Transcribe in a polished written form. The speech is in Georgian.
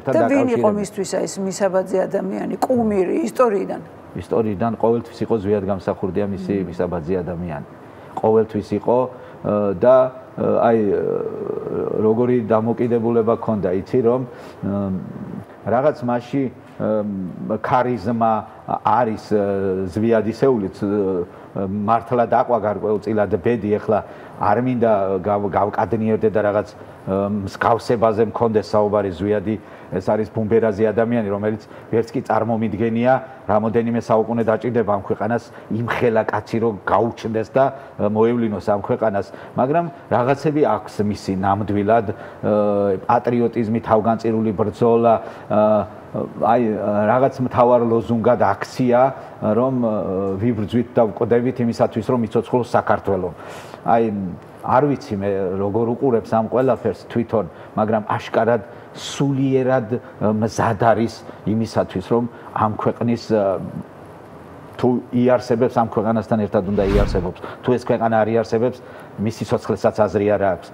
და ვინ იყო მისთვის ეს მისაბაძე ადამიანი, კუმირი ისტორიიდან? ისტორიიდან ყოველთვის იყო ზვიად გამსახურდია მისი მისაბაძე ადამიანი. ყოველთვის იყო და აი როგორი დამოკიდებულება ჰქონდა, იცი რომ რაღაც მასში ქარიზმა არის ზვიადისეულიც მართლა დაყვა გარკვეულწილად ბედი ეხლა არ მინდა გავკადნიერდე და რაღაც მსგავსებაზე მქონდეს საუბარი ზვიადი ეს არის ბუმბერაზი ადამიანი რომელიც ვერც კი წარმომიდგენია რამოდენიმე საუკუნე დაჭირდება ამ ქვეყანას იმხელა კაცი რომ გაუჩნდეს და მოევლინოს ამ ქვეყანას მაგრამ რაღაცები აქვს მისი ნამდვილად პატრიოტიზმი თავგანწირული ბრძოლა აი რაღაც მთავარ ლოზუნგად აქცია რომ ვიბრძვით და ვკვდებით იმისათვის რომ იცოცხლოს საქართველო აი არ ვიცი მე როგორ უყურებს ამ ყველაფერს თვითონ მაგრამ აშკარად სულიერად მზად არის იმისათვის რომ ამ ქვეყნის თუ იარსებებს ამ ქვეყანასთან ერთად უნდა იარსებობს თუ ეს ქვეყანა არ იარსებებს მისი სოცხლესაც აზრი არ აქვს